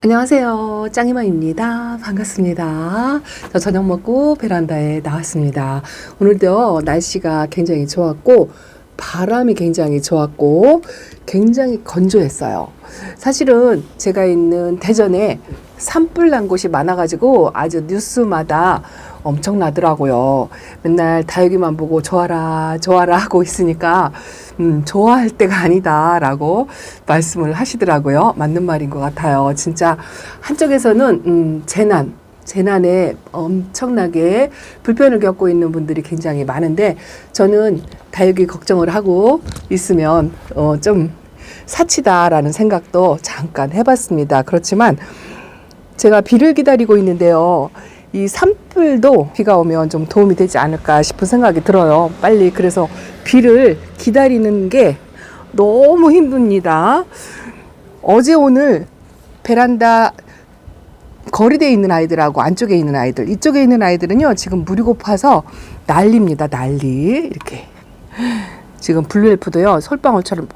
안녕하세요. 짱이마입니다. 반갑습니다. 저 저녁 먹고 베란다에 나왔습니다. 오늘도 날씨가 굉장히 좋았고 바람이 굉장히 좋았고 굉장히 건조했어요. 사실은 제가 있는 대전에 산불 난 곳이 많아가지고 아주 뉴스마다 엄청나더라고요. 맨날 다육이만 보고 좋아라 좋아라 하고 있으니까 좋아할 때가 아니다라고 말씀을 하시더라고요. 맞는 말인 것 같아요. 진짜 한쪽에서는 재난에 엄청나게 불편을 겪고 있는 분들이 굉장히 많은데 저는 다육이 걱정을 하고 있으면 좀 사치다라는 생각도 잠깐 해봤습니다. 그렇지만 제가 비를 기다리고 있는데요. 이 산불도 비가 오면 좀 도움이 되지 않을까 싶은 생각이 들어요. 빨리 그래서 비를 기다리는 게 너무 힘듭니다. 어제 오늘 베란다 거리대에 있는 아이들하고 안쪽에 있는 아이들, 이쪽에 있는 아이들은요 지금 물이 고파서 난리입니다. 난리. 이렇게 지금 블루엘프도요 솔방울처럼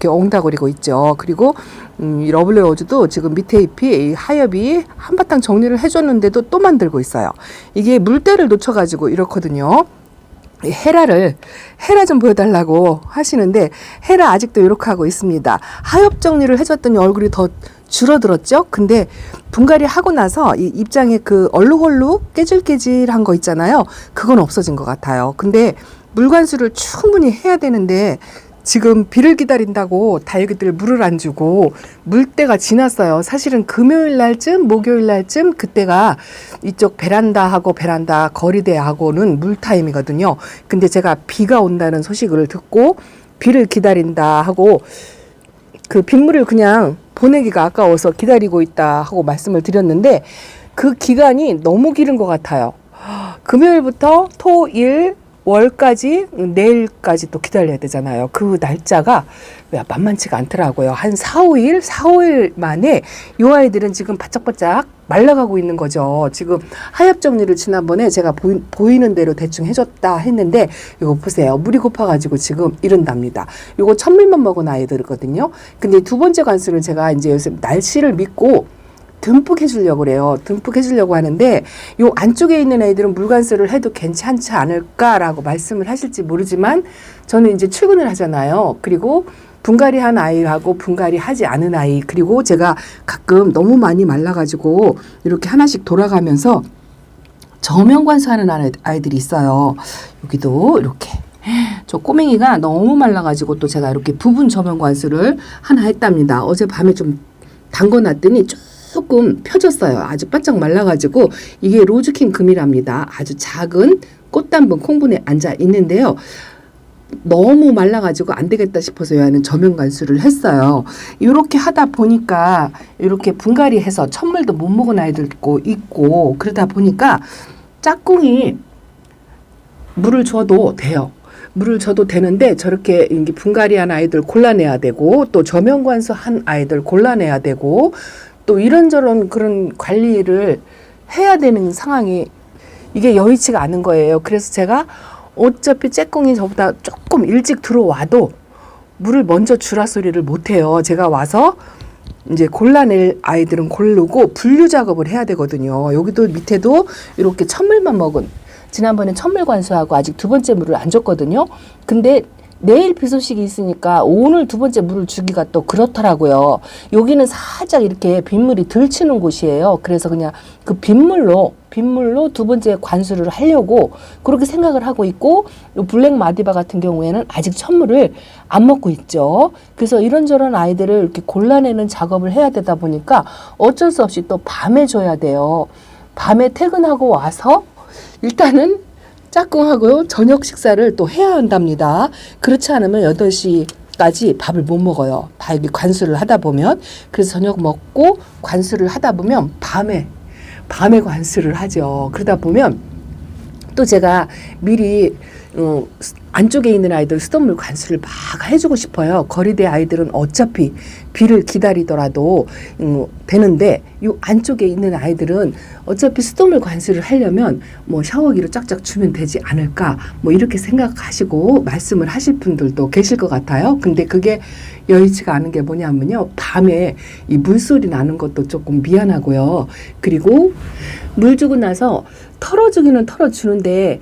엉다거리고 있죠. 그리고 이 러블레오즈도 지금 밑에 잎이 이 하엽이 한바탕 정리를 해줬는데도 또 만들고 있어요. 이게 물때를 놓쳐가지고 이렇거든요. 헤라 좀 보여달라고 하시는데 헤라 아직도 이렇게 하고 있습니다. 하엽 정리를 해줬더니 얼굴이 더 줄어들었죠. 근데 분갈이 하고 나서 이 입장에 그 얼룩얼룩 깨질깨질한 거 있잖아요. 그건 없어진 것 같아요. 근데 물관수를 충분히 해야 되는데 지금 비를 기다린다고 다육이들 물을 안 주고 물때가 지났어요. 사실은 금요일 날쯤, 목요일 날쯤 그때가 이쪽 베란다하고 베란다 거리대하고는 물 타임이거든요. 근데 제가 비가 온다는 소식을 듣고 비를 기다린다 하고 그 빗물을 그냥 보내기가 아까워서 기다리고 있다 하고 말씀을 드렸는데 그 기간이 너무 길은 것 같아요. 금요일부터 토, 일, 월까지 내일까지 또 기다려야 되잖아요. 그 날짜가 만만치가 않더라고요. 한 4, 5일 만에 이 아이들은 지금 바짝바짝 말라가고 있는 거죠. 지금 하엽 정리를 지난번에 제가 보이는 대로 대충 해줬다 했는데 이거 보세요. 물이 고파가지고 지금 이런답니다. 이거 천밀만 먹은 아이들이거든요. 근데 두 번째 관수는 제가 이제 요새 날씨를 믿고 듬뿍 해주려고 그래요. 듬뿍 해주려고 하는데 요 안쪽에 있는 애들은 물관수를 해도 괜찮지 않을까라고 말씀을 하실지 모르지만 저는 이제 출근을 하잖아요. 그리고 분갈이 한 아이하고 분갈이 하지 않은 아이 그리고 제가 가끔 너무 많이 말라가지고 이렇게 하나씩 돌아가면서 저면관수하는 아이들이 있어요. 여기도 이렇게 저 꼬맹이가 너무 말라가지고 또 제가 이렇게 부분 저면관수를 하나 했답니다. 어제 밤에 좀 담궈놨더니 조금 펴졌어요. 아주 바짝 말라가지고 이게 로즈킹 금이랍니다. 아주 작은 꽃단분 콩분에 앉아 있는데요. 너무 말라가지고 안 되겠다 싶어서 얘는 저면관수를 했어요. 이렇게 하다 보니까 이렇게 분갈이해서 천물도 못 먹은 아이들도 있고 그러다 보니까 짝꿍이 물을 줘도 돼요. 물을 줘도 되는데 저렇게 분갈이한 아이들 골라내야 되고 또 저면관수 한 아이들 골라내야 되고 또 이런저런 그런 관리를 해야 되는 상황이 이게 여의치가 않은 거예요. 그래서 제가 어차피 째꿍이 저보다 조금 일찍 들어와도 물을 먼저 주라 소리를 못해요. 제가 와서 이제 골라낼 아이들은 고르고 분류 작업을 해야 되거든요. 여기도 밑에도 이렇게 천물만 먹은 지난번에 천물 관수하고 아직 두 번째 물을 안 줬거든요. 근데 내일 비 소식이 있으니까 오늘 두 번째 물을 주기가 또 그렇더라고요. 여기는 살짝 이렇게 빗물이 들치는 곳이에요. 그래서 그냥 그 빗물로 두 번째 관수를 하려고 그렇게 생각을 하고 있고 블랙 마디바 같은 경우에는 아직 천물을 안 먹고 있죠. 그래서 이런저런 아이들을 이렇게 골라내는 작업을 해야 되다 보니까 어쩔 수 없이 또 밤에 줘야 돼요. 밤에 퇴근하고 와서 일단은 짝꿍하고요 저녁 식사를 또 해야 한답니다. 그렇지 않으면 8시까지 밥을 못 먹어요. 다육이 관수를 하다 보면. 그래서 저녁 먹고 관수를 하다 보면 밤에 관수를 하죠. 그러다 보면 또 제가 미리 안쪽에 있는 아이들 수돗물 관수를 막 해주고 싶어요. 거리대 아이들은 어차피 비를 기다리더라도 되는데 이 안쪽에 있는 아이들은 어차피 수돗물 관수를 하려면 뭐 샤워기로 쫙쫙 주면 되지 않을까 뭐 이렇게 생각하시고 말씀을 하실 분들도 계실 것 같아요. 근데 그게 여의치가 않은 게 뭐냐면요. 밤에 이 물소리 나는 것도 조금 미안하고요. 그리고 물 주고 나서 털어주기는 털어주는데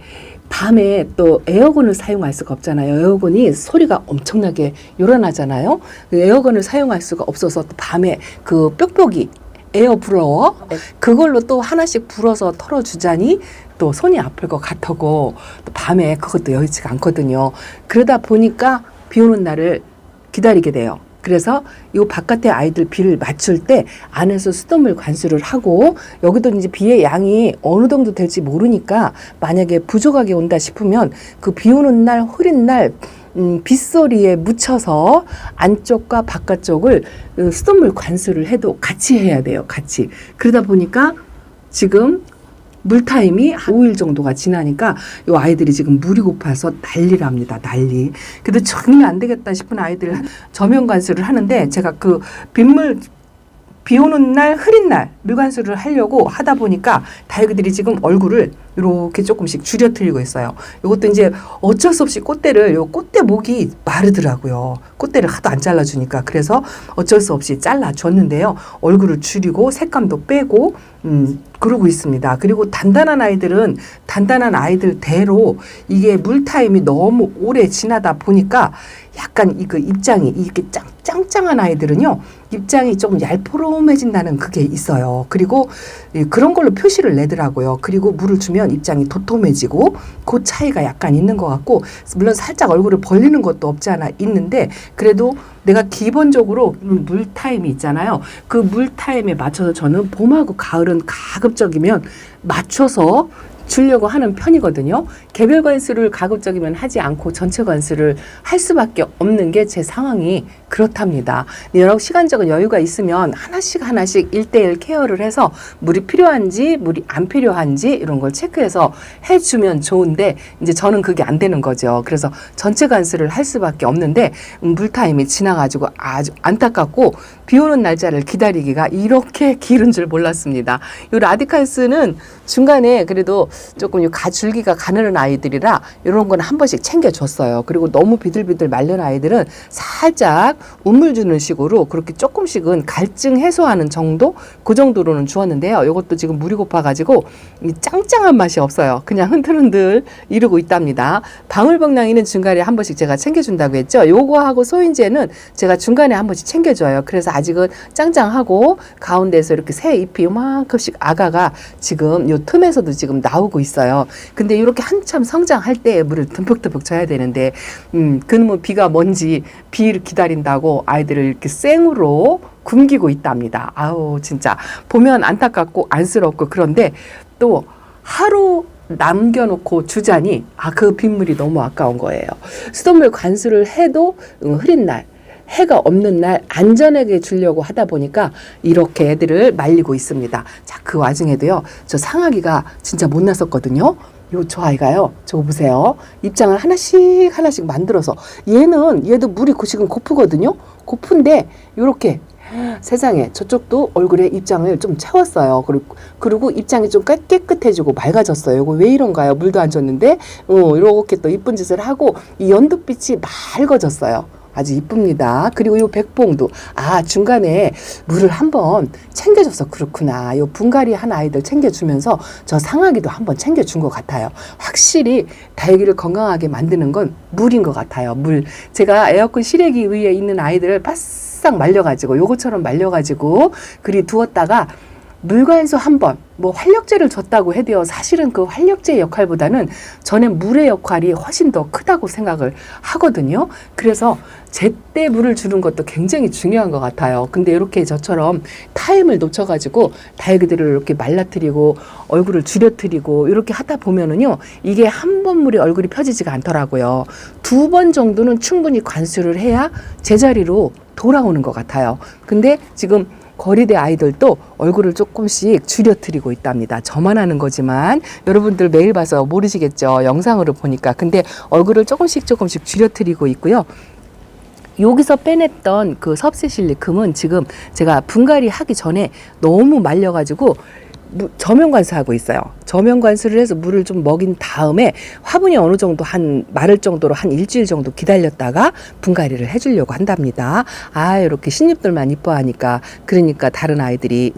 밤에 또 에어건을 사용할 수가 없잖아요. 에어건이 소리가 엄청나게 요란하잖아요. 에어건을 사용할 수가 없어서 또 밤에 그 뾱뾱이 에어 블로워 그걸로 또 하나씩 불어서 털어주자니 또 손이 아플 것 같고 또 밤에 그것도 여의치가 않거든요. 그러다 보니까 비 오는 날을 기다리게 돼요. 그래서 요 바깥에 아이들 비를 맞출 때 안에서 수돗물 관수를 하고 여기도 이제 비의 양이 어느 정도 될지 모르니까 만약에 부족하게 온다 싶으면 그 비 오는 날 흐린 날 빗소리에 묻혀서 안쪽과 바깥쪽을 수돗물 관수를 해도 같이 해야 돼요. 같이. 그러다 보니까 지금 물타임이 한 5일 정도가 지나니까 이 아이들이 지금 물이 고파서 난리랍니다. 난리. 그래도 정말 안 되겠다 싶은 아이들 저면 관수를 하는데 제가 그 빗물 비 오는 날 흐린 날 물관수를 하려고 하다 보니까 다육이들이 지금 얼굴을 이렇게 조금씩 줄여뜨리고 있어요. 이것도 이제 어쩔 수 없이 꽃대를 요 꽃대 목이 마르더라고요. 꽃대를 하도 안 잘라주니까 그래서 어쩔 수 없이 잘라줬는데요. 얼굴을 줄이고 색감도 빼고 그러고 있습니다. 그리고 단단한 아이들은 단단한 아이들대로 이게 물타임이 너무 오래 지나다 보니까 약간 그 입장이 이렇게 짱짱한 아이들은요. 입장이 조금 얄포름해진다는 그게 있어요. 그리고 그런 걸로 표시를 내더라고요. 그리고 물을 주면 입장이 도톰해지고 그 차이가 약간 있는 것 같고 물론 살짝 얼굴을 벌리는 것도 없지 않아 있는데 그래도 내가 기본적으로 물타임이 있잖아요. 그 물타임에 맞춰서 저는 봄하고 가을은 가급적이면 맞춰서 주려고 하는 편이거든요. 개별 관수를 가급적이면 하지 않고 전체 관수를 할 수밖에 없는 게 제 상황이 그렇답니다. 여러 시간적인 여유가 있으면 하나씩 1:1 케어를 해서 물이 필요한지 물이 안 필요한지 이런 걸 체크해서 해주면 좋은데 이제 저는 그게 안 되는 거죠. 그래서 전체 관수를 할 수밖에 없는데 물타임이 지나가지고 아주 안타깝고 비 오는 날짜를 기다리기가 이렇게 길은 줄 몰랐습니다. 이 라디칼스는 중간에 그래도 조금 가줄기가 가늘은 아이들이라 이런 건 한 번씩 챙겨줬어요. 그리고 너무 비들비들 마른 아이들은 살짝 우물 주는 식으로 그렇게 조금씩은 갈증 해소하는 정도? 그 정도로는 주었는데요. 이것도 지금 물이 고파가지고 짱짱한 맛이 없어요. 그냥 흔들흔들 이러고 있답니다. 방울복랑이는 중간에 한 번씩 제가 챙겨준다고 했죠. 요거하고 소인제는 제가 중간에 한 번씩 챙겨줘요. 그래서 아직은 짱짱하고 가운데서 이렇게 새 잎이 요만큼씩 아가가 지금 요 틈에서도 지금 나오고 있어요. 근데 이렇게 한참 성장할 때 물을 듬뿍듬뿍 줘야 되는데 그놈은 비가 뭔지 비를 기다린다고 아이들을 이렇게 생으로 굶기고 있답니다. 아우 진짜 보면 안타깝고 안쓰럽고 그런데 또 하루 남겨놓고 주자니 그 빗물이 너무 아까운 거예요. 수돗물 관수를 해도 흐린 날 해가 없는 날 안전하게 주려고 하다 보니까 이렇게 애들을 말리고 있습니다. 자, 그 와중에도요. 저 상아기가 진짜 못 났었거든요. 저 아이가요. 저거 보세요. 입장을 하나씩 만들어서 얘도 물이 지금 고프거든요. 고픈데 요렇게 세상에 저쪽도 얼굴에 입장을 좀 채웠어요. 그리고 입장이 좀 깨끗해지고 맑아졌어요. 이거 왜 이런가요? 물도 안 줬는데 이렇게 또 이쁜 짓을 하고 이 연두빛이 맑아졌어요. 아주 이쁩니다. 그리고 요 백봉도 중간에 물을 한번 챙겨줘서 그렇구나. 요 분갈이 한 아이들 챙겨주면서 저 상아기도 한번 챙겨준 것 같아요. 확실히 다육이를 건강하게 만드는 건 물인 것 같아요. 물. 제가 에어컨 실외기 위에 있는 아이들을 바싹 말려가지고 요것처럼 말려가지고 그리 두었다가 물관수 한번 활력제를 줬다고 해도요. 사실은 그 활력제 역할보다는 저는 물의 역할이 훨씬 더 크다고 생각을 하거든요. 그래서 제때 물을 주는 것도 굉장히 중요한 것 같아요. 근데 이렇게 저처럼 타임을 놓쳐가지고 다육이들을 이렇게 말라뜨리고 얼굴을 줄여뜨리고 이렇게 하다 보면은요. 이게 한 번 물에 얼굴이 펴지지가 않더라고요. 2번 정도는 충분히 관수를 해야 제자리로 돌아오는 것 같아요. 근데 지금 거리대 아이들도 얼굴을 조금씩 줄여뜨리고 있답니다. 저만 하는 거지만 여러분들 매일 봐서 모르시겠죠. 영상으로 보니까. 근데 얼굴을 조금씩 줄여뜨리고 있고요. 여기서 빼냈던 그 섭세실리큼은 지금 제가 분갈이 하기 전에 너무 말려가지고 저면관수 하고 있어요. 저면관수를 해서 물을 좀 먹인 다음에 화분이 어느 정도 마를 정도로 한 일주일 정도 기다렸다가 분갈이를 해주려고 한답니다. 이렇게 신입들만 이뻐하니까 그러니까 다른 아이들이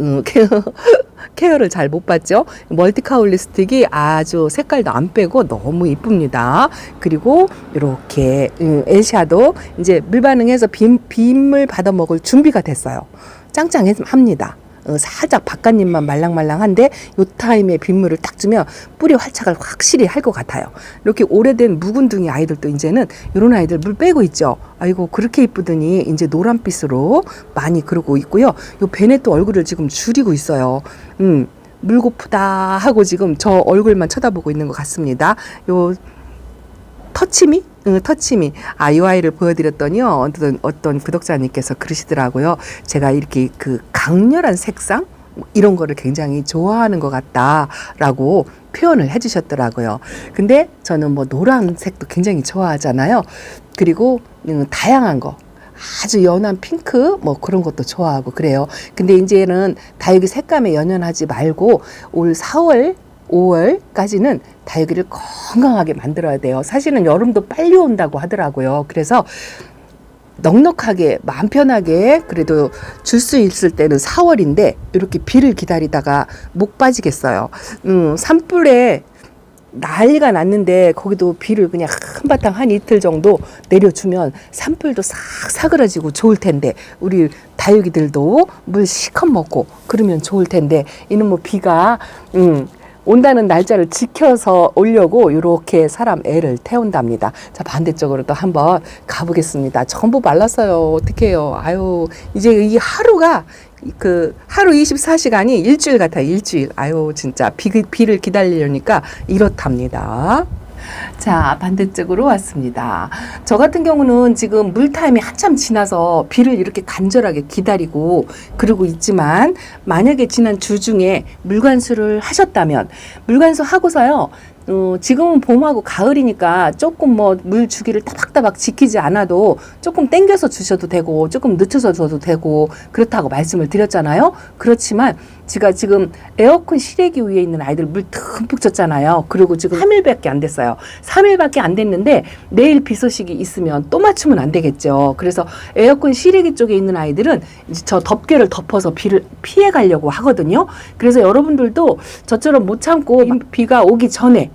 케어를 잘 못 받죠. 멀티카울 립스틱이 아주 색깔도 안 빼고 너무 이쁩니다. 그리고 이렇게 엘샤도 이제 물 반응해서 빗물 받아 먹을 준비가 됐어요. 짱짱합니다. 살짝 바깥잎만 말랑말랑한데 요 타임에 빗물을 딱 주면 뿌리 활착을 확실히 할 것 같아요. 이렇게 오래된 묵은둥이 아이들도 이제는 이런 아이들 물 빼고 있죠. 아이고 그렇게 이쁘더니 이제 노란빛으로 많이 그러고 있고요. 요 베넷도 얼굴을 지금 줄이고 있어요. 물고프다 하고 지금 저 얼굴만 쳐다보고 있는 것 같습니다. 요 터치미? 터치미. 이 아이를 보여드렸더니요. 어떤 구독자님께서 그러시더라고요. 제가 이렇게 그 강렬한 색상? 이런 거를 굉장히 좋아하는 것 같다라고 표현을 해주셨더라고요. 근데 저는 뭐 노란색도 굉장히 좋아하잖아요. 그리고 다양한 거. 아주 연한 핑크 뭐 그런 것도 좋아하고 그래요. 근데 이제는 다육이 색감에 연연하지 말고 올 4월 5월까지는 다육이를 건강하게 만들어야 돼요. 사실은 여름도 빨리 온다고 하더라고요. 그래서 넉넉하게 마음 편하게 그래도 줄 수 있을 때는 4월인데 이렇게 비를 기다리다가 목 빠지겠어요. 산불에 난리가 났는데 거기도 비를 그냥 한바탕 한 이틀 정도 내려주면 산불도 싹 사그라지고 좋을 텐데 우리 다육이들도 물 시컷 먹고 그러면 좋을 텐데 이는 뭐 비가 온다는 날짜를 지켜서 오려고 이렇게 사람 애를 태운답니다. 자, 반대쪽으로 또 한번 가보겠습니다. 전부 말랐어요. 어떡해요. 아유, 이제 이 하루가 하루 24시간이 일주일 같아요. 일주일. 아유, 진짜 비를 기다리려니까 이렇답니다. 자, 반대쪽으로 왔습니다. 저 같은 경우는 지금 물타임이 한참 지나서 비를 이렇게 간절하게 기다리고 그러고 있지만 만약에 지난 주 중에 물관수를 하셨다면 물관수 하고서요. 지금은 봄하고 가을이니까 조금 뭐 물 주기를 따박따박 지키지 않아도 조금 땡겨서 주셔도 되고 조금 늦춰서 줘도 되고 그렇다고 말씀을 드렸잖아요. 그렇지만 제가 지금 에어컨 실외기 위에 있는 아이들 물 듬뿍 줬잖아요. 그리고 지금 3일밖에 안 됐어요. 3일밖에 안 됐는데 내일 비 소식이 있으면 또 맞추면 안 되겠죠. 그래서 에어컨 실외기 쪽에 있는 아이들은 이제 저 덮개를 덮어서 비를 피해 가려고 하거든요. 그래서 여러분들도 저처럼 못 참고 비가 오기 전에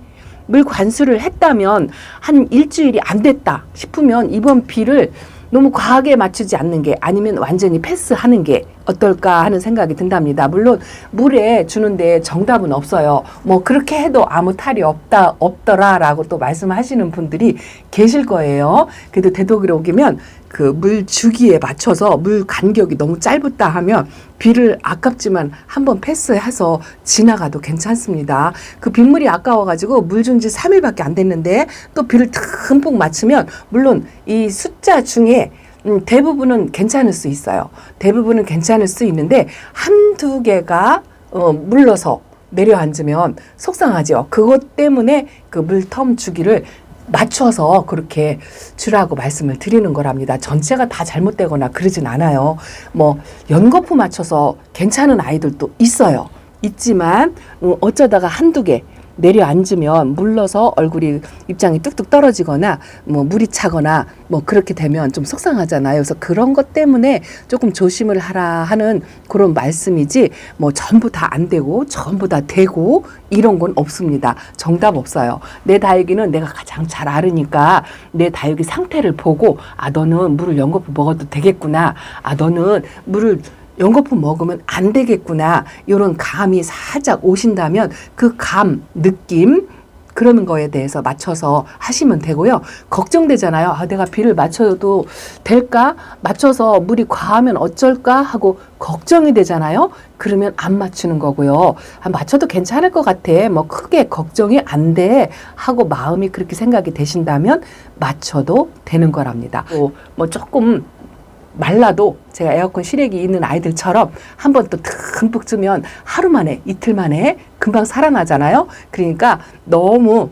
물 관수를 했다면 한 일주일이 안 됐다 싶으면 이번 비를 너무 과하게 맞추지 않는 게 아니면 완전히 패스하는 게 어떨까 하는 생각이 든답니다. 물론 물에 주는데 정답은 없어요. 뭐 그렇게 해도 아무 탈이 없더라라고 또 말씀하시는 분들이 계실 거예요. 그래도 되도록이면 그 물 주기에 맞춰서 물 간격이 너무 짧다 하면 비를 아깝지만 한번 패스해서 지나가도 괜찮습니다. 그 빗물이 아까워가지고 물 준 지 3일밖에 안 됐는데 또 비를 듬뿍 맞추면 물론 이 숫자 중에 대부분은 괜찮을 수 있어요. 대부분은 괜찮을 수 있는데 한두 개가 물러서 내려앉으면 속상하죠. 그것 때문에 그 물텀 주기를 맞춰서 그렇게 주라고 말씀을 드리는 거랍니다. 전체가 다 잘못되거나 그러진 않아요. 뭐 연거푸 맞춰서 괜찮은 아이들도 있어요. 있지만 어쩌다가 한두 개 내려앉으면 물러서 얼굴이 입장이 뚝뚝 떨어지거나 뭐 물이 차거나 뭐 그렇게 되면 좀 속상하잖아요. 그래서 그런 것 때문에 조금 조심을 하라 하는 그런 말씀이지 뭐 전부 다 안 되고 전부 다 되고 이런 건 없습니다. 정답 없어요. 내 다육이는 내가 가장 잘 알으니까 내 다육이 상태를 보고 너는 물을 연거푸 먹어도 되겠구나. 너는 물을 연거푸 먹으면 안 되겠구나. 이런 감이 살짝 오신다면 그 감, 느낌 그러는 거에 대해서 맞춰서 하시면 되고요. 걱정되잖아요. 내가 비를 맞춰도 될까? 맞춰서 물이 과하면 어쩔까? 하고 걱정이 되잖아요. 그러면 안 맞추는 거고요. 맞춰도 괜찮을 것 같아. 뭐 크게 걱정이 안 돼. 하고 마음이 그렇게 생각이 되신다면 맞춰도 되는 거랍니다. 뭐 조금 말라도 제가 에어컨 실외기 있는 아이들처럼 한번 또 듬뿍 주면 하루 만에 이틀 만에 금방 살아나잖아요. 그러니까 너무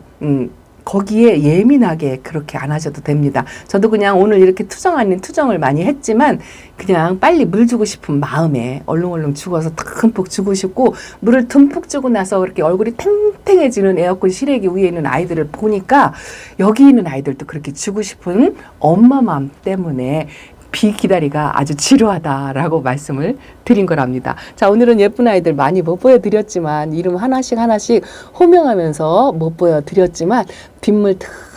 거기에 예민하게 그렇게 안 하셔도 됩니다. 저도 그냥 오늘 이렇게 투정 아닌 투정을 많이 했지만 그냥 빨리 물 주고 싶은 마음에 얼렁얼렁 죽어서 듬뿍 주고 싶고, 물을 듬뿍 주고 나서 이렇게 얼굴이 탱탱해지는 에어컨 실외기 위에 있는 아이들을 보니까 여기 있는 아이들도 그렇게 주고 싶은 엄마 마음 때문에 비기다리가 아주 지루하다라고 말씀을 드린 거랍니다. 자, 오늘은 예쁜 아이들 많이 못 보여드렸지만, 이름 하나씩 하나씩 호명하면서 못 보여드렸지만, 빗물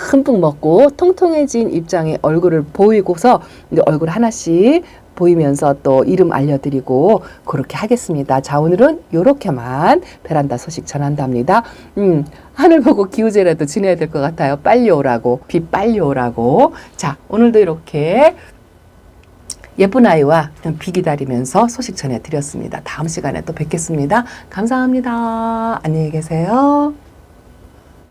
듬뿍 먹고 통통해진 입장의 얼굴을 보이고서 이제 얼굴 하나씩 보이면서 또 이름 알려드리고 그렇게 하겠습니다. 자, 오늘은 요렇게만 베란다 소식 전한답니다. 하늘 보고 기우제라도 지내야 될 것 같아요. 빨리 오라고, 비 빨리 오라고. 자, 오늘도 이렇게 예쁜 아이와 비 기다리면서 소식 전해드렸습니다. 다음 시간에 또 뵙겠습니다. 감사합니다. 안녕히 계세요.